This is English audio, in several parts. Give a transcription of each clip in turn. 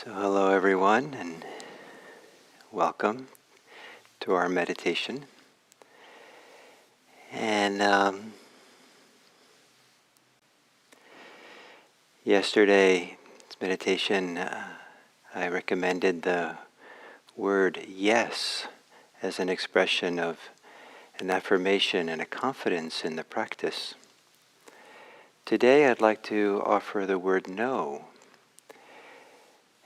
So hello everyone and welcome to our meditation. And yesterday's meditation I recommended the word yes as an expression of an affirmation and a confidence in the practice. Today I'd like to offer the word no.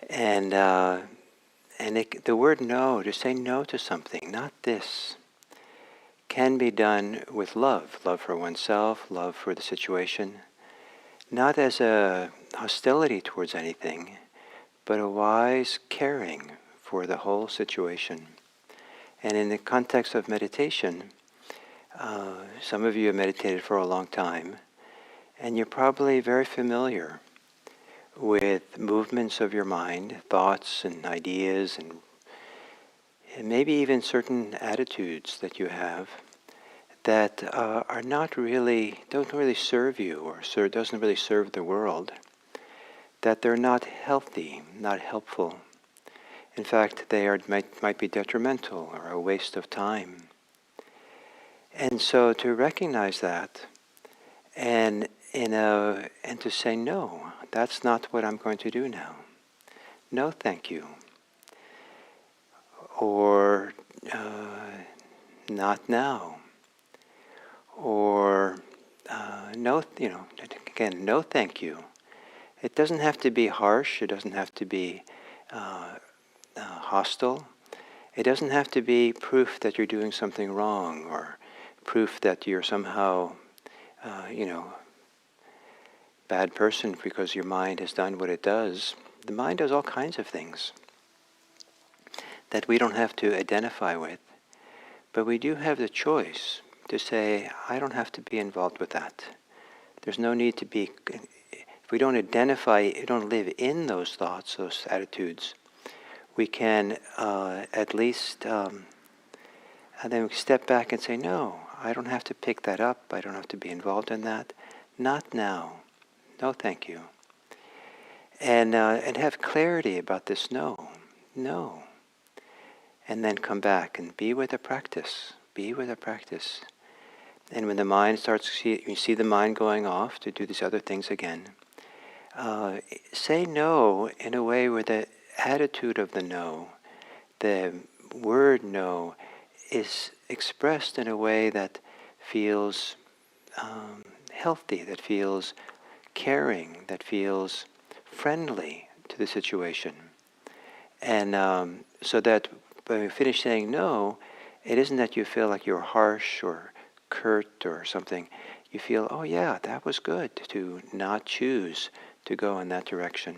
And the word no, to say no to something, not this, can be done with love for oneself, love for the situation, not as a hostility towards anything, but a wise caring for the whole situation. And in the context of meditation, some of you have meditated for a long time, and you're probably very familiar with movements of your mind, thoughts and ideas, and maybe even certain attitudes that you have that are not really, don't really serve you or doesn't really serve the world, that they're not healthy, not helpful. In fact, they might be detrimental or a waste of time. And so to recognize that and to say, no, that's not what I'm going to do now. No, thank you. Or not now. Or no, again, no, thank you. It doesn't have to be harsh. It doesn't have to be hostile. It doesn't have to be proof that you're doing something wrong or proof that you're somehow, bad person because your mind has done what it does. The mind does all kinds of things that we don't have to identify with, but we do have the choice to say, I don't have to be involved with that. There's no need to be, if we don't identify, don't live in those thoughts, those attitudes, we can at least, and then we step back and say, no, I don't have to pick that up, I don't have to be involved in that. Not now. No, thank you. And have clarity about this no. And then come back and be with the practice. Be with the practice. And when the mind starts, you see the mind going off to do these other things again, say no in a way where the attitude of the no, the word no, is expressed in a way that feels healthy, that feels caring, that feels friendly to the situation. And so that when you finish saying no, it isn't that you feel like you're harsh or curt or something. You feel, oh yeah, that was good to not choose to go in that direction.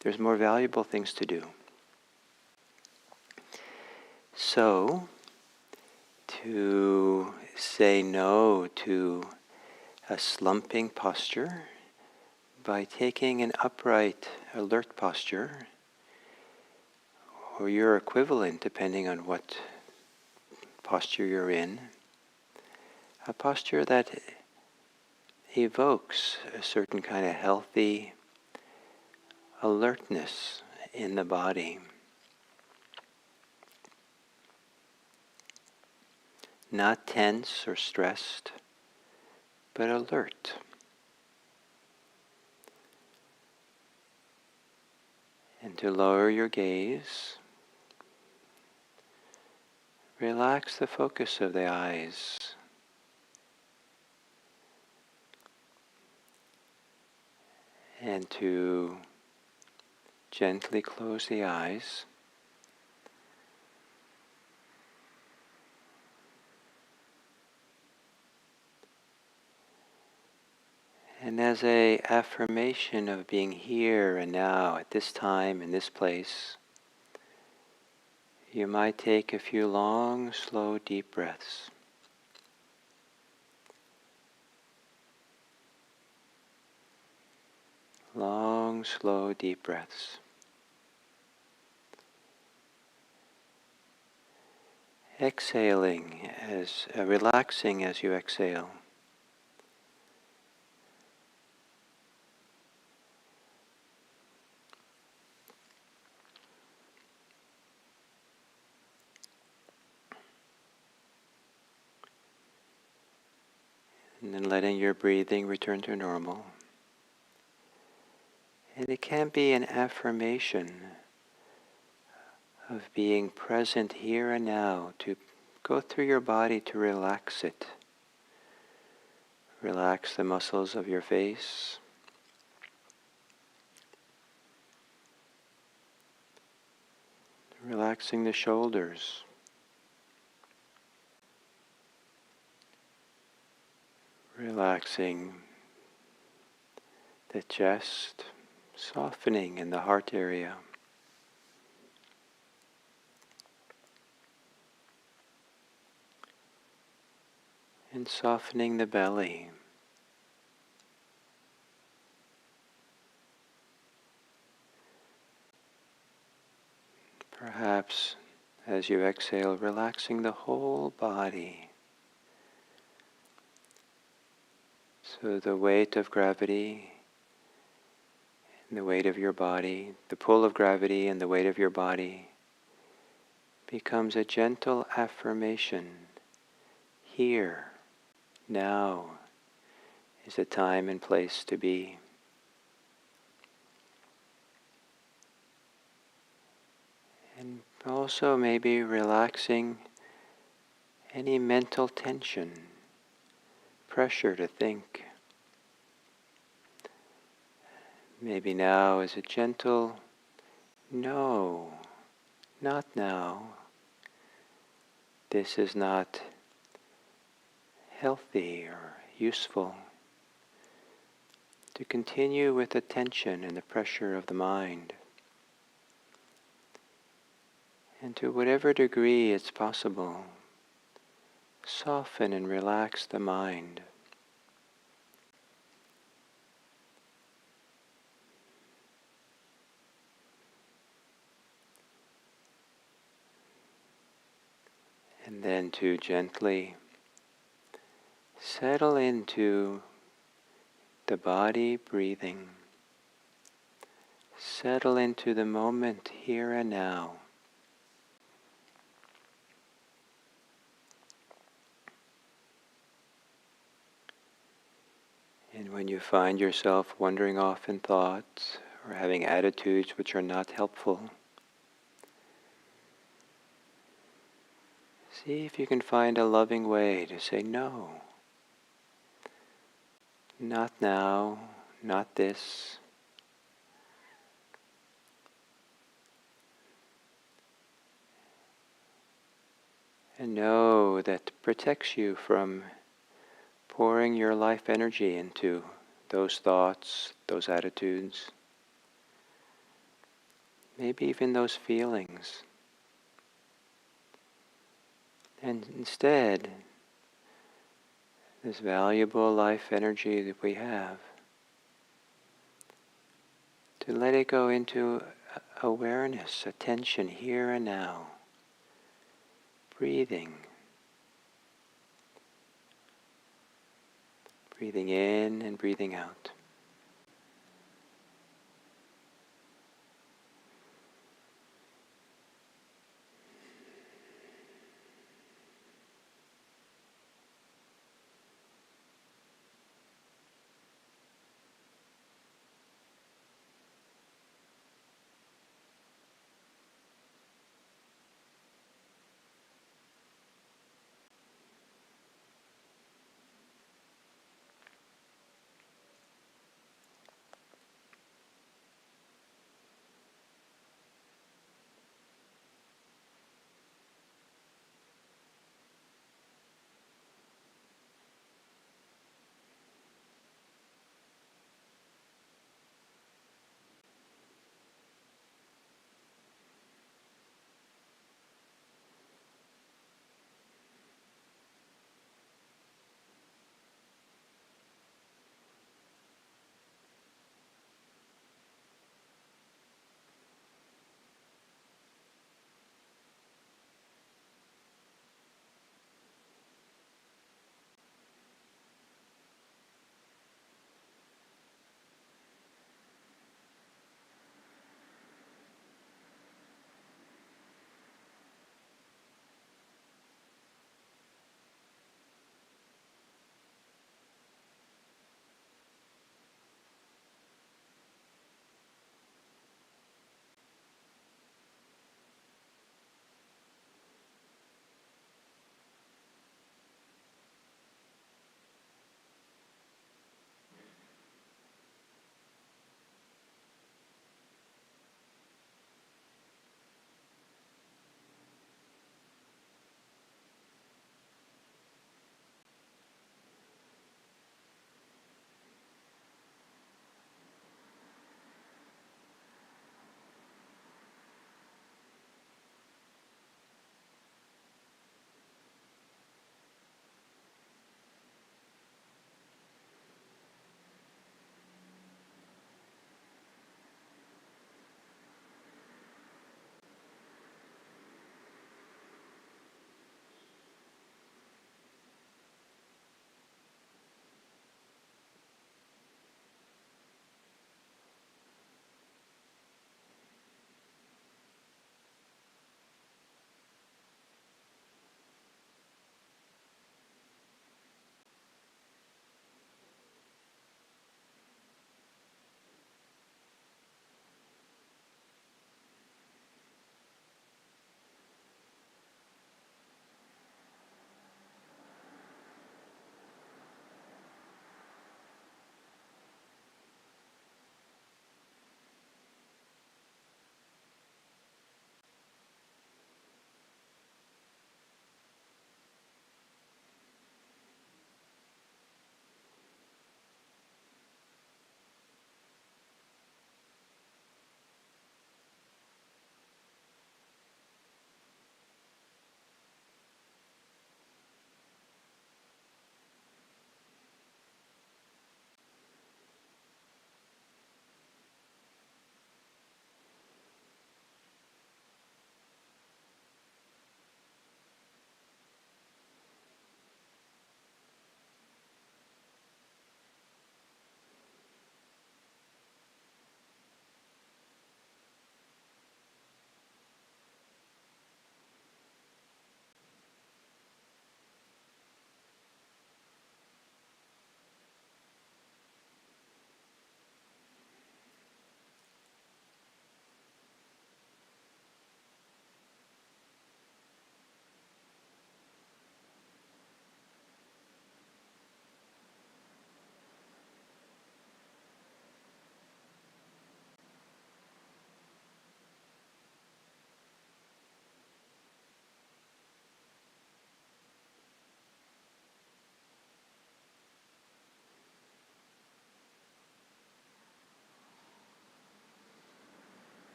There's more valuable things to do. So, to say no to a slumping posture by taking an upright, alert posture, or your equivalent depending on what posture you're in, a posture that evokes a certain kind of healthy alertness in the body. Not tense or stressed, but alert. And to lower your gaze, relax the focus of the eyes. And to gently close the eyes. And as an affirmation of being here and now, at this time, in this place, you might take a few long, slow, deep breaths. Long, slow, deep breaths. Exhaling, relaxing as you exhale. And then letting your breathing return to normal. And it can be an affirmation of being present here and now, to go through your body to relax it. Relax the muscles of your face. Relaxing the shoulders. Relaxing the chest, softening in the heart area. And softening the belly. Perhaps as you exhale, relaxing the whole body. So the weight of gravity and the weight of your body, the pull of gravity and the weight of your body becomes a gentle affirmation. Here, now is the time and place to be. And also maybe relaxing any mental tension, pressure to think. Maybe now is a gentle, no, not now. This is not healthy or useful. To continue with the tension and the pressure of the mind. And to whatever degree it's possible, soften and relax the mind. And then to gently settle into the body breathing. Settle into the moment here and now. And when you find yourself wandering off in thoughts or having attitudes which are not helpful, see if you can find a loving way to say no. Not now, not this. And know that protects you from pouring your life energy into those thoughts, those attitudes, maybe even those feelings. And instead, this valuable life energy that we have, to let it go into awareness, attention here and now, breathing. Breathing in and breathing out.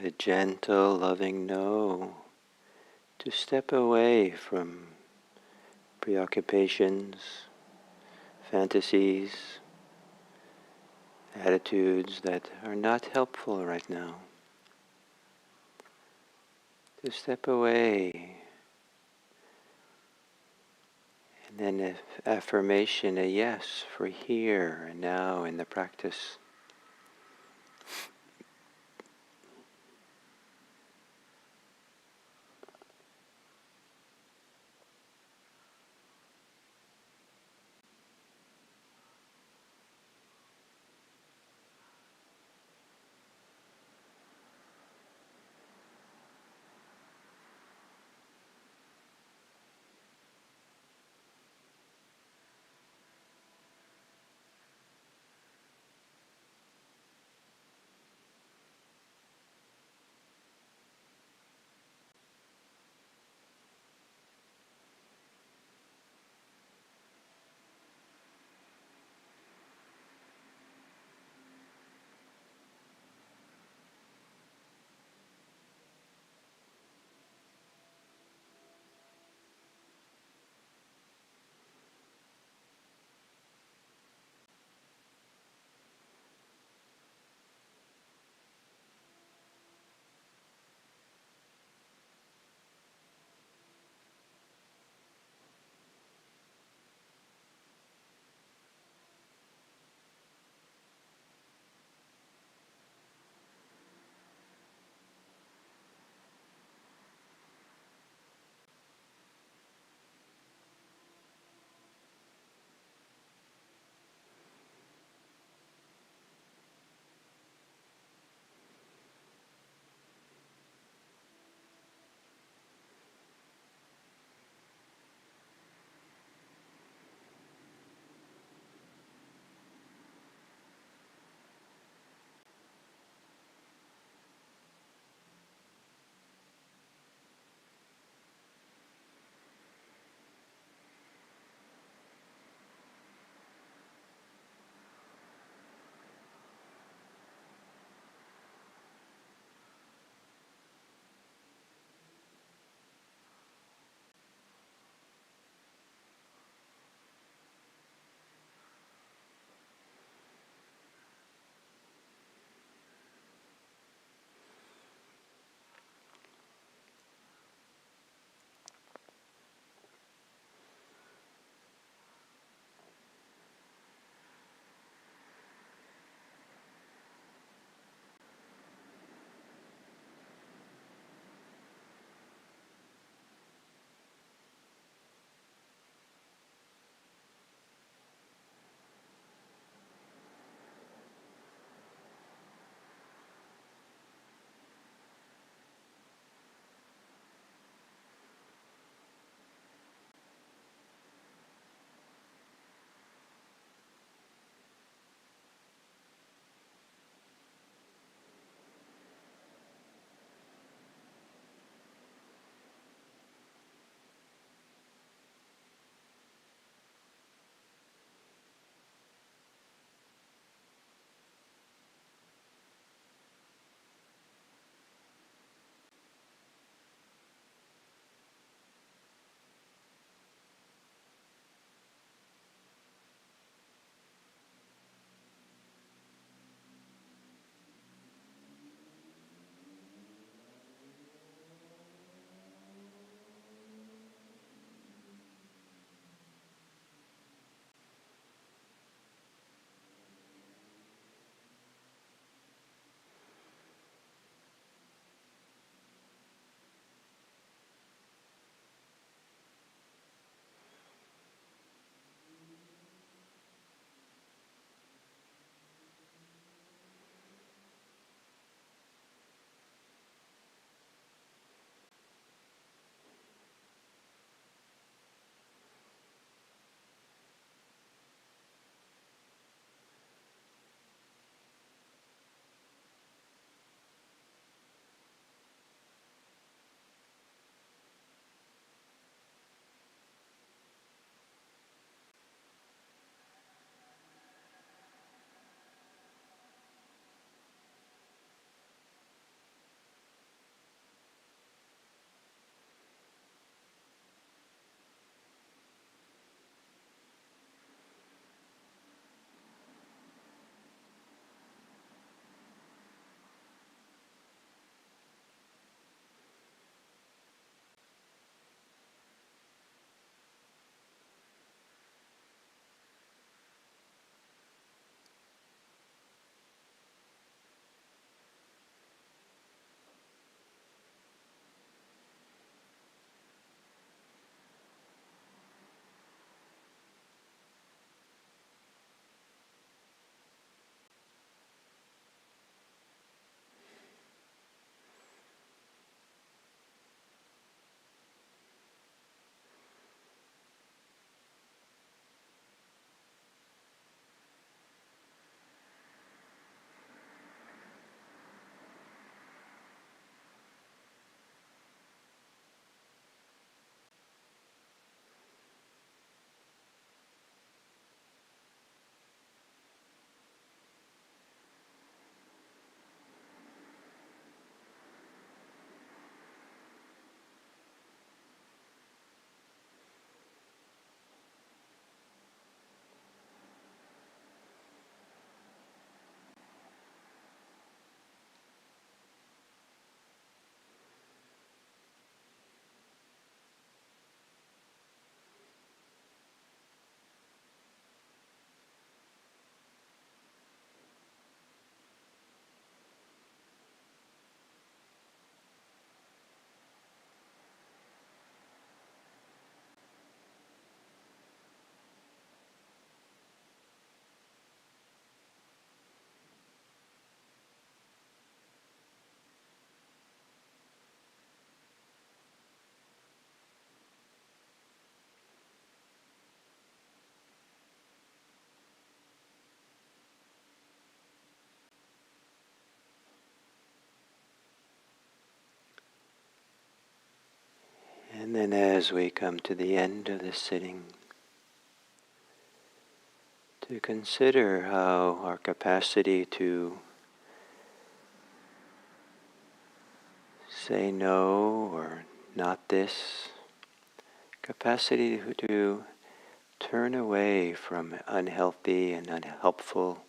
a gentle, loving no to step away from preoccupations, fantasies, attitudes that are not helpful right now. To step away, and then an affirmation, a yes for here and now in the practice. And then as we come to the end of this sitting, to consider how our capacity to say no or not this, capacity to turn away from unhealthy and unhelpful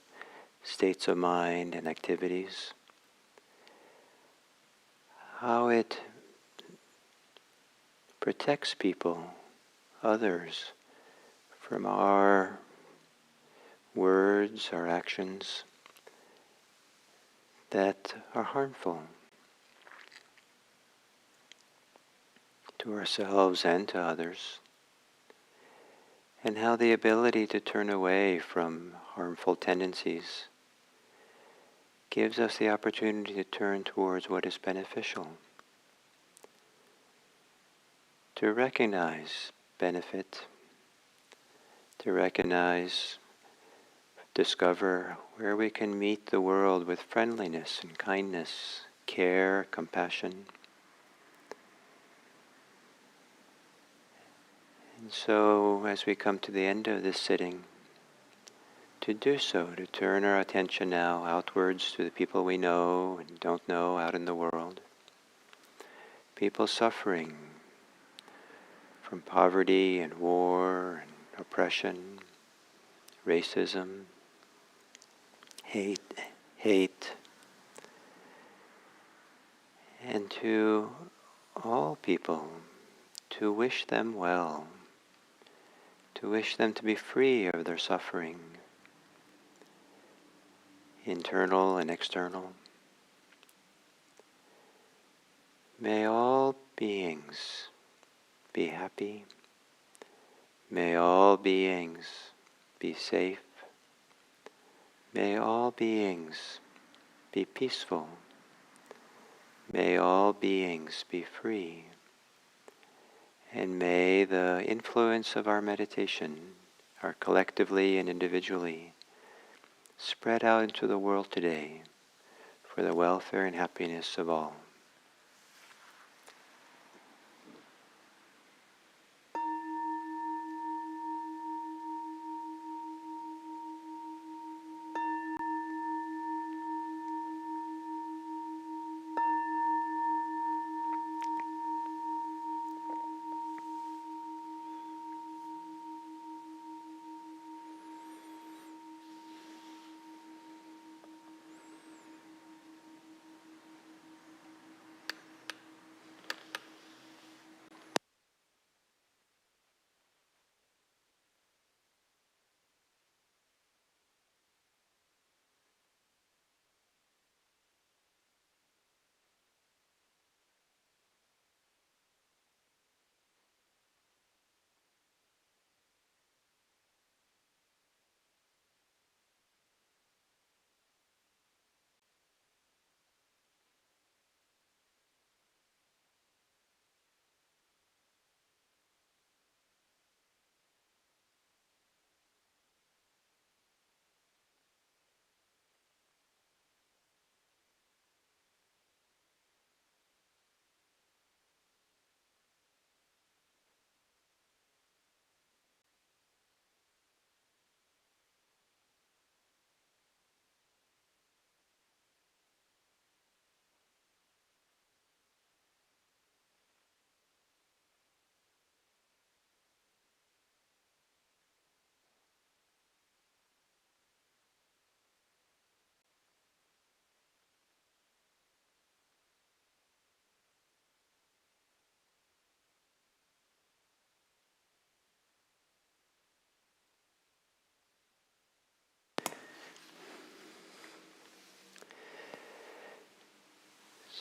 states of mind and activities, how it protects people, others, from our words, our actions that are harmful to ourselves and to others, and how the ability to turn away from harmful tendencies gives us the opportunity to turn towards what is beneficial, to recognize benefit, to recognize, discover where we can meet the world with friendliness and kindness, care, compassion. And so, as we come to the end of this sitting, to do so, to turn our attention now outwards to the people we know and don't know out in the world, people suffering from poverty and war and oppression, racism, hate, and to all people, to wish them well, to wish them to be free of their suffering, internal and external. May all beings be happy. May all beings be safe. May all beings be peaceful. May all beings be free. And may the influence of our meditation, our collectively and individually, spread out into the world today for the welfare and happiness of all.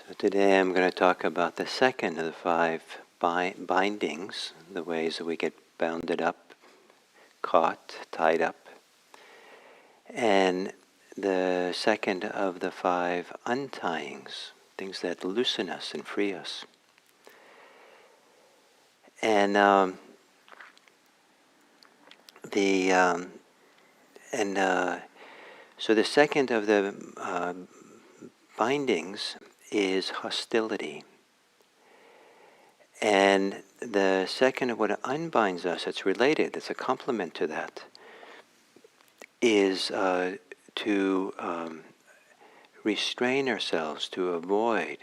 So today I'm going to talk about the second of the five bindings, the ways that we get bounded up, caught, tied up. And the second of the five untyings, things that loosen us and free us. And so the second of the bindings is hostility. And the second of what unbinds us, it's related, it's a complement to that, is to restrain ourselves, to avoid,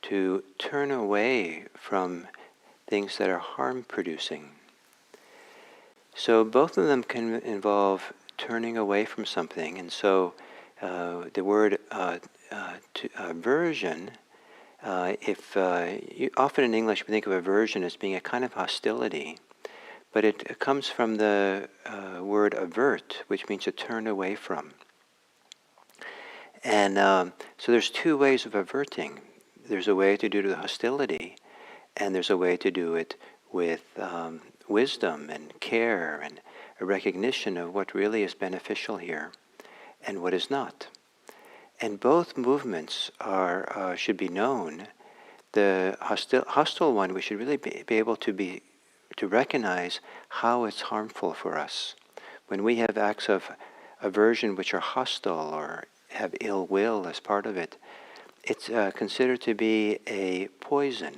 to turn away from things that are harm-producing. So both of them can involve turning away from something, and so the word aversion, often in English we think of aversion as being a kind of hostility, but it comes from the word avert, which means to turn away from. And so there's two ways of averting. There's a way to do the hostility, and there's a way to do it with wisdom and care and a recognition of what really is beneficial here and what is not. And both movements should be known. The hostile one, we should really be able to recognize how it's harmful for us. When we have acts of aversion which are hostile or have ill will as part of it, it's considered to be a poison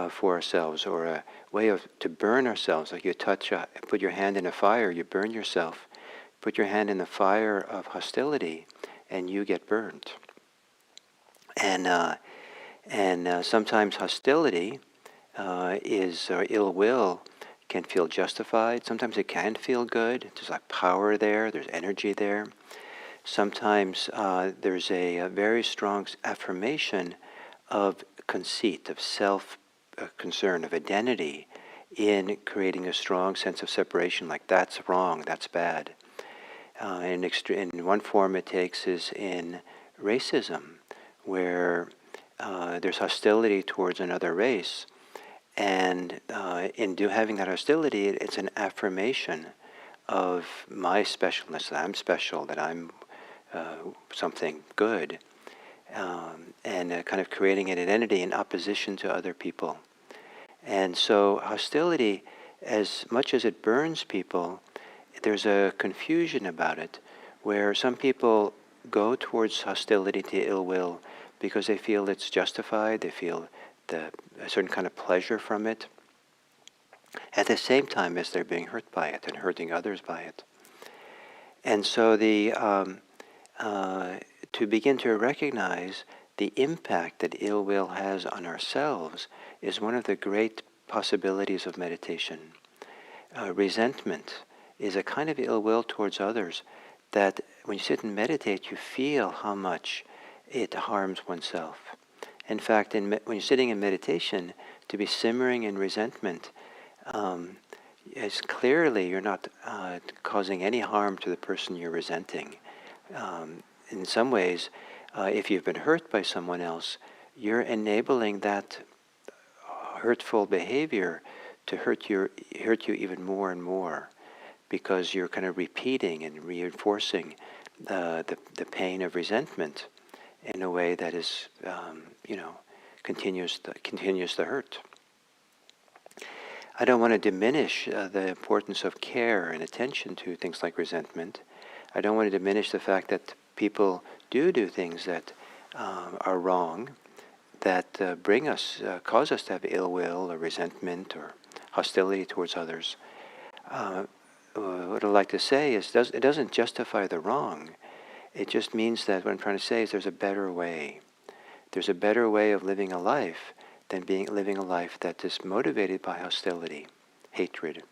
for ourselves, or a way to burn ourselves. Like you put your hand in a fire, you burn yourself. Put your hand in the fire of hostility, and you get burned. And sometimes hostility or ill will can feel justified. Sometimes it can feel good. There's like power there. There's energy there. Sometimes there's a very strong affirmation of conceit, of self-concern, of identity in creating a strong sense of separation, like that's wrong, that's bad. In one form it takes is in racism, where there's hostility towards another race, and in having that hostility, it's an affirmation of my specialness, that I'm special, that I'm something good, and kind of creating an identity in opposition to other people. And so hostility, as much as it burns people, there's a confusion about it, where some people go towards hostility to ill will because they feel it's justified, they feel a certain kind of pleasure from it, at the same time as they're being hurt by it and hurting others by it. And so to begin to recognize the impact that ill will has on ourselves is one of the great possibilities of meditation. Resentment is a kind of ill will towards others that when you sit and meditate, you feel how much it harms oneself. In fact, when you're sitting in meditation, to be simmering in resentment, is clearly you're not causing any harm to the person you're resenting. In some ways, if you've been hurt by someone else, you're enabling that hurtful behavior to hurt you even more and more, because you're kind of repeating and reinforcing the pain of resentment in a way that is, continues the hurt. I don't want to diminish the importance of care and attention to things like resentment. I don't want to diminish the fact that people do things that are wrong, that cause us to have ill will or resentment or hostility towards others. What I'd like to say is it doesn't justify the wrong. It just means that what I'm trying to say is there's a better way. There's a better way of living a life than living a life that is motivated by hostility, hatred,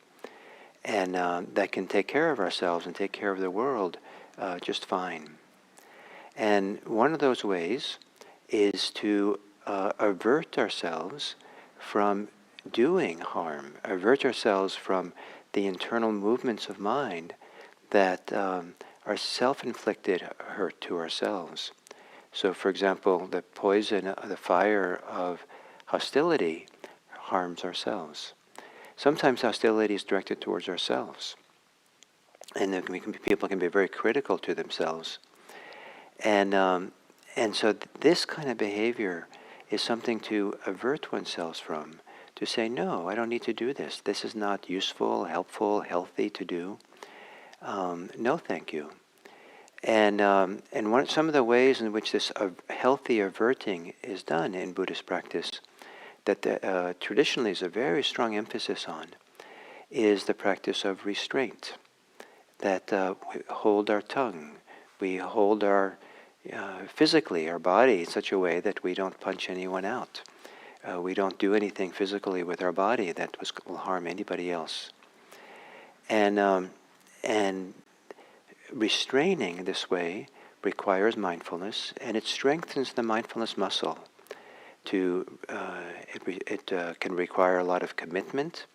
and that can take care of ourselves and take care of the world just fine. And one of those ways is to avert ourselves from doing harm, avert ourselves from the internal movements of mind that are self-inflicted hurt to ourselves. So, for example, the poison, the fire of hostility harms ourselves. Sometimes hostility is directed towards ourselves, and people can be very critical to themselves. And so this kind of behavior is something to avert oneself from, to say, no, I don't need to do this. This is not useful, helpful, healthy to do. No, thank you. And some of the ways in which this healthy averting is done in Buddhist practice, that traditionally is a very strong emphasis on is the practice of restraint. That we hold our tongue, we hold our physically our body in such a way that we don't punch anyone out. We don't do anything physically with our body that will harm anybody else. And restraining this way requires mindfulness, and it strengthens the mindfulness muscle. It can require a lot of commitment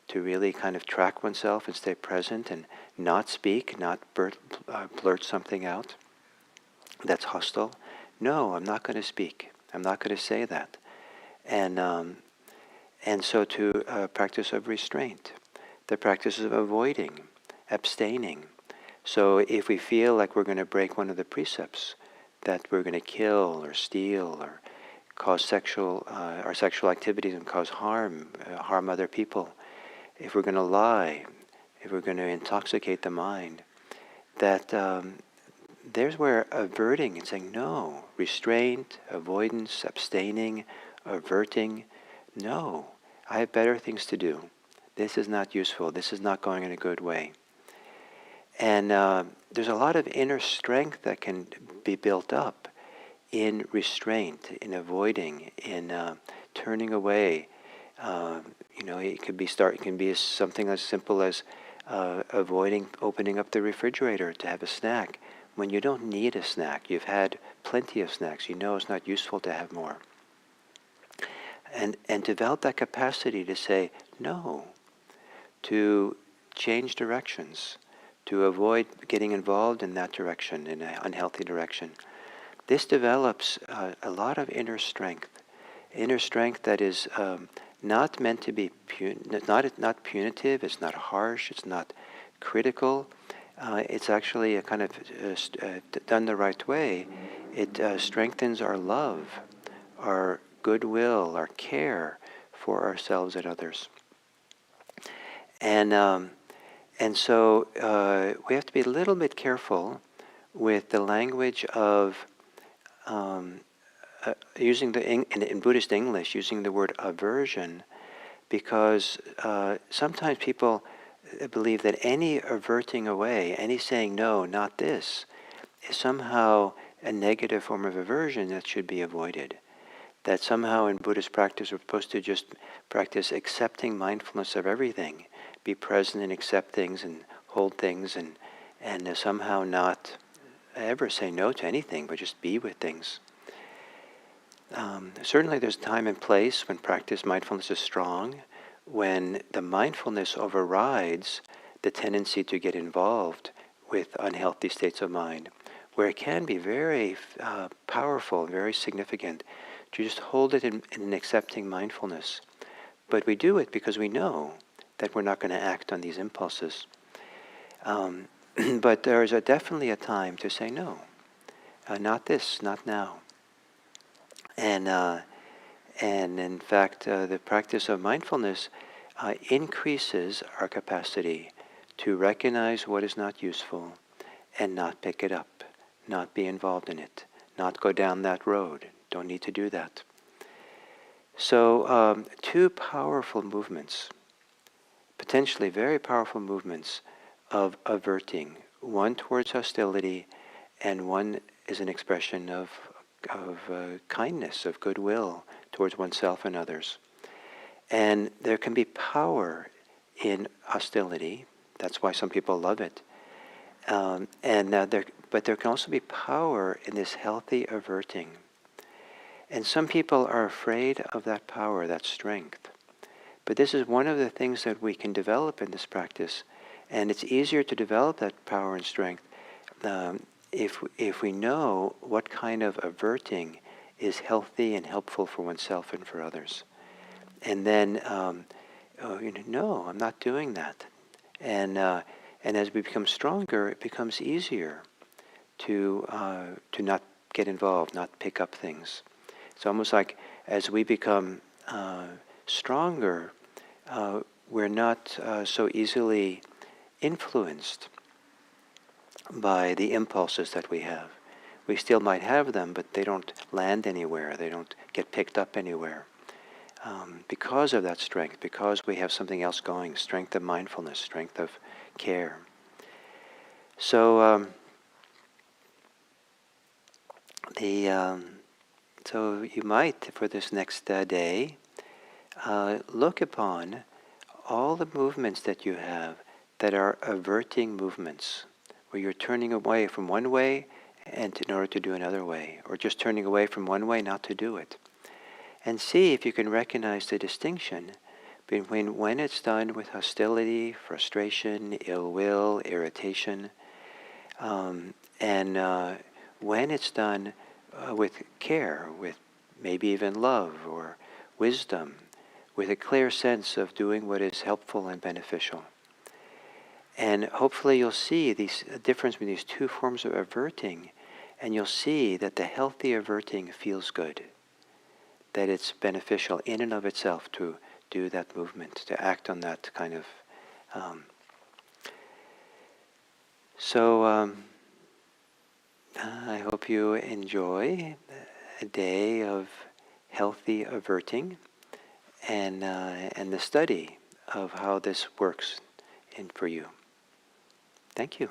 to really kind of track oneself and stay present and not speak, not blurt something out that's hostile. No, I'm not going to speak. I'm not going to say that. And so to practice of restraint, the practice of avoiding, abstaining. So if we feel like we're going to break one of the precepts, that we're going to kill or steal or cause our sexual activities and cause harm other people, if we're going to lie, if we're going to intoxicate the mind, that there's where averting and saying no, restraint, avoidance, abstaining, averting, no, I have better things to do. This is not useful. This is not going in a good way. And there's a lot of inner strength that can be built up in restraint, in avoiding, in turning away. It can be something as simple as avoiding opening up the refrigerator to have a snack when you don't need a snack. You've had plenty of snacks. You know it's not useful to have more. And develop that capacity to say no, to change directions, to avoid getting involved in that direction, in an unhealthy direction. This develops a lot of inner strength that is not meant to be not punitive, it's not harsh, it's not critical. It's actually a kind of done the right way. It strengthens our love, our goodwill, our care for ourselves and others. And so we have to be a little bit careful with the language of using in Buddhist English, using the word aversion, because sometimes people believe that any averting away, any saying no, not this, is somehow a negative form of aversion that should be avoided. That somehow in Buddhist practice we're supposed to just practice accepting mindfulness of everything, be present and accept things and hold things and somehow not ever say no to anything, but just be with things. Certainly there's time and place when practice mindfulness is strong, when the mindfulness overrides the tendency to get involved with unhealthy states of mind, where it can be very powerful, very significant to just hold it in an accepting mindfulness. But we do it because we know that we're not going to act on these impulses. But there is definitely a time to say no. Not this, not now. And in fact, the practice of mindfulness increases our capacity to recognize what is not useful and not pick it up, not be involved in it, not go down that road. Don't need to do that. So two powerful movements, potentially very powerful movements of averting, one towards hostility and one is an expression of kindness, of goodwill towards oneself and others. And there can be power in hostility. That's why some people love it. But there can also be power in this healthy averting. And some people are afraid of that power, that strength. But this is one of the things that we can develop in this practice. And it's easier to develop that power and strength if we know what kind of averting is healthy and helpful for oneself and for others. And then, no, I'm not doing that. And as we become stronger, it becomes easier to not get involved, not pick up things. It's almost like as we become stronger, we're not so easily influenced by the impulses that we have. We still might have them, but they don't land anywhere. They don't get picked up anywhere. because of that strength, because we have something else going, strength of mindfulness, strength of care. So so you might, for this next day, look upon all the movements that you have that are averting movements, where you're turning away from one way and in order to do another way, or just turning away from one way not to do it. And see if you can recognize the distinction between when it's done with hostility, frustration, ill will, irritation, and when it's done with care, with maybe even love or wisdom, with a clear sense of doing what is helpful and beneficial. And hopefully you'll see the difference between these two forms of averting, and you'll see that the healthy averting feels good, that it's beneficial in and of itself to do that movement, to act on that kind of... I hope you enjoy a day of healthy averting and the study of how this works for you. Thank you.